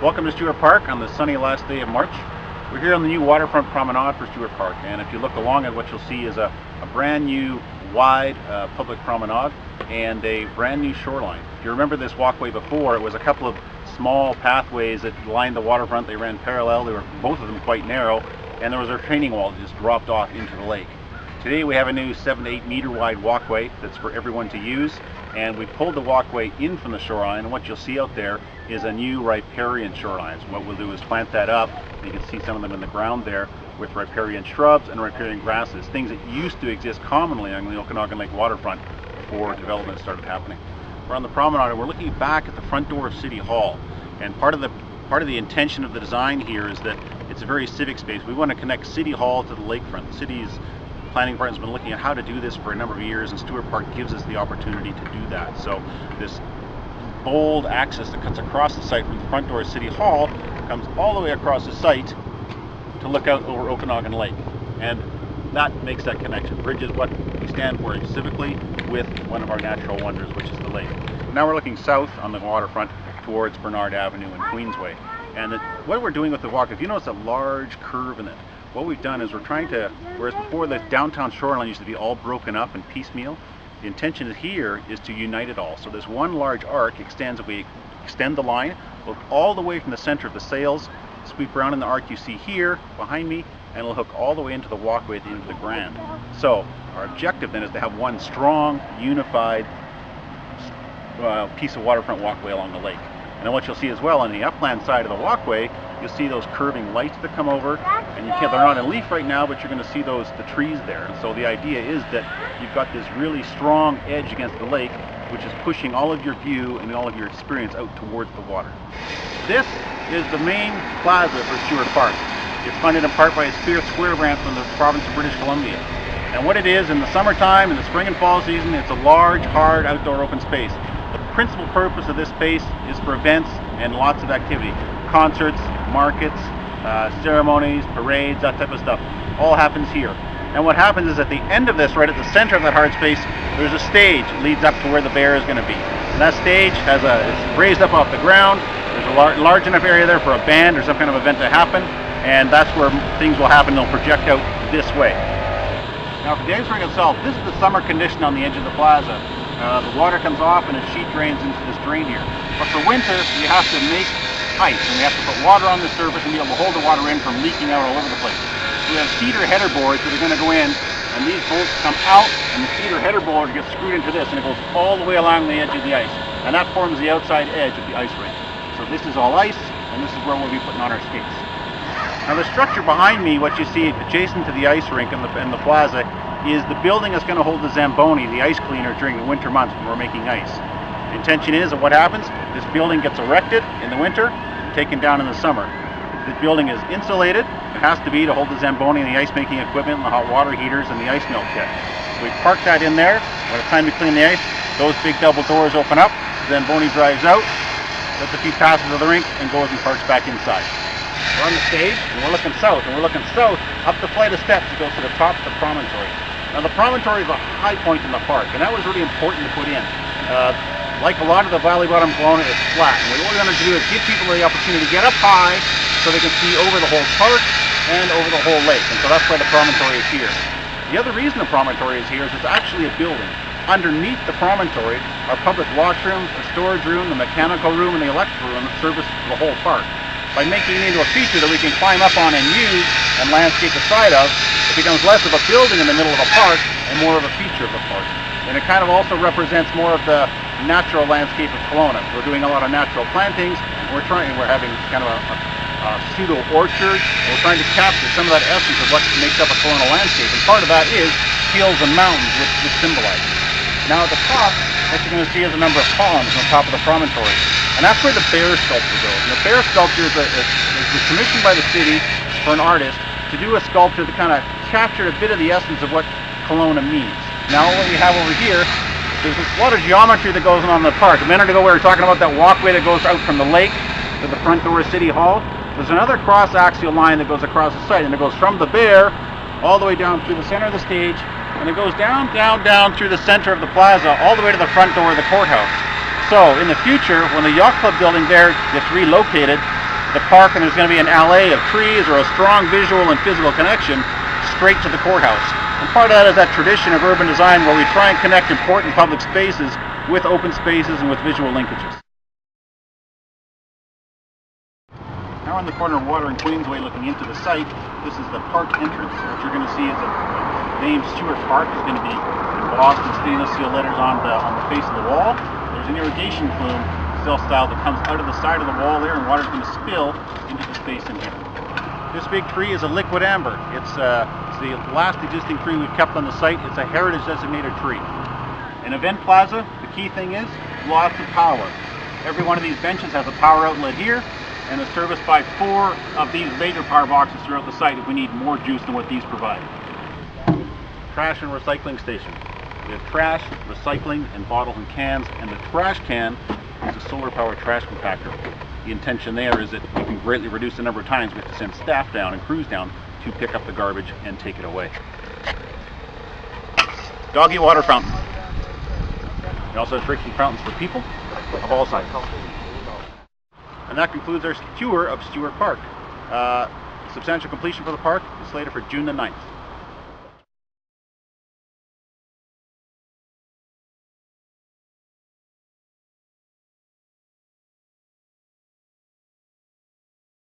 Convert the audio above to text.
Welcome to Stuart Park on the sunny last day of March. We're here on the new Waterfront Promenade for Stuart Park, and if you look along it, what you'll see is a brand new wide public promenade and a brand new shoreline. If you remember this walkway before, it was a couple of small pathways that lined the waterfront. They ran parallel. They were both of them quite narrow, and there was a retaining wall that just dropped off into the lake. Today we have a new 7 to 8 meter wide walkway that's for everyone to use, and we pulled the walkway in from the shoreline, and what you'll see out there is a new riparian shoreline. So what we'll do is plant that up. You can see some of them in the ground there with riparian shrubs and riparian grasses, things that used to exist commonly on the Okanagan Lake waterfront before development started happening. We're on the promenade and we're looking back at the front door of City Hall, and part of the intention of the design here is that it's a very civic space. We want to connect City Hall to the lakefront. The city's planning department has been looking at how to do this for a number of years, and Stuart Park gives us the opportunity to do that. So this bold axis that cuts across the site from the front door of City Hall comes all the way across the site to look out over Okanagan Lake, and that makes that connection. Bridge is what we stand for civically with one of our natural wonders, which is the lake. Now we're looking south on the waterfront towards Bernard Avenue and Queensway, and what we're doing with the walk, if you notice a large curve in it, what we've done is we're trying to, whereas before the downtown shoreline used to be all broken up and piecemeal, the intention here is to unite it all. So this one large arc extends, if we extend the line, look all the way from the center of the sails, sweep around in the arc you see here behind me, and it'll hook all the way into the walkway at the end of the Grand. So our objective then is to have one strong, unified piece of waterfront walkway along the lake. And then what you'll see as well on the upland side of the walkway, you'll see those curving lights that come over, and they're not in leaf right now, but you're going to see the trees there. And so the idea is that you've got this really strong edge against the lake, which is pushing all of your view and all of your experience out towards the water. This is the main plaza for Stuart Park. It's funded in part by a Spirit Square grant from the province of British Columbia. And what it is, in the summertime, in the spring and fall season, it's a large, hard, outdoor open space. The principal purpose of this space is for events and lots of activity. Concerts, markets, ceremonies, parades, that type of stuff. All happens here. And what happens is at the end of this, right at the center of that hard space, there's a stage that leads up to where the bear is going to be. And that stage it's raised up off the ground. There's a large enough area there for a band or some kind of event to happen. And that's where things will happen. They'll project out this way. Now for the ice rink itself, this is the summer condition on the edge of the plaza. The water comes off and a sheet drains into this drain here. But for winter, you have to make ice, and we have to put water on the surface and be able to hold the water in from leaking out all over the place. So we have cedar header boards that are going to go in, and these bolts come out, and the cedar header board gets screwed into this, and it goes all the way along the edge of the ice. And that forms the outside edge of the ice rink. So this is all ice, and this is where we'll be putting on our skates. Now the structure behind me, what you see adjacent to the ice rink and the plaza, is the building that's going to hold the Zamboni, the ice cleaner, during the winter months when we're making ice. The intention is that what happens, this building gets erected in the winter, taken down in the summer. The building is insulated. It has to be to hold the Zamboni and the ice making equipment and the hot water heaters and the ice melt kit. So we park that in there. By the time we clean the ice, those big double doors open up, the Zamboni drives out, lets a few passes of the rink, and goes and parks back inside. We're on the stage, and we're looking south, up the flight of steps that goes to the top of the promontory. Now the promontory is a high point in the park, and that was really important to put in. Like a lot of the valley bottom Kelowna, it's flat. And what we're going to do is give people the opportunity to get up high so they can see over the whole park and over the whole lake. And so that's why the promontory is here. The other reason the promontory is here is it's actually a building. Underneath the promontory are public washrooms, a storage room, the mechanical room, and the electrical room that service the whole park. By making it into a feature that we can climb up on and use and landscape the side of, it becomes less of a building in the middle of a park and more of a feature of the park. And it kind of also represents more of the natural landscape of Kelowna. We're doing a lot of natural plantings, and we're having kind of a pseudo orchard, and we're trying to capture some of that essence of what makes up a Kelowna landscape. And part of that is hills and mountains, which symbolize it. Now at the top, what you're going to see is a number of columns on top of the promontory. And that's where the bear sculpture goes. And the bear sculpture was commissioned by the city for an artist to do a sculpture that kind of captured a bit of the essence of what Kelowna means. Now what we have over here, there's a lot of geometry that goes on in the park. A minute ago we were talking about that walkway that goes out from the lake to the front door of City Hall. There's another cross-axial line that goes across the site, and it goes from the bear all the way down through the center of the stage, and it goes down through the center of the plaza, all the way to the front door of the courthouse. So in the future, when the yacht club building there gets relocated, the park, and there's going to be an alley of trees or a strong visual and physical connection straight to the courthouse. And part of that is that tradition of urban design where we try and connect important public spaces with open spaces and with visual linkages. Now on the corner of Water and Queensway looking into the site, this is the park entrance. What you're going to see is a name Stuart Park is going to be embossed in stainless steel letters on the face of the wall. There's an irrigation plume, cell style, that comes out of the side of the wall there, and water is going to spill into the space in here. This big tree is a liquid amber. It's the last existing tree we've kept on the site. It's a heritage designated tree. In Event Plaza, the key thing is lots of power. Every one of these benches has a power outlet here, and is serviced by 4 of these laser power boxes throughout the site if we need more juice than what these provide. Trash and recycling station. We have trash, recycling, and bottles and cans, and the trash can is a solar powered trash compactor. The intention there is that we can greatly reduce the number of times we have to send staff down and crews down to pick up the garbage and take it away. Doggy water fountain. We also have drinking fountains for people of all sizes. And that concludes our tour of Stuart Park. Substantial completion for the park is slated for June the 9th.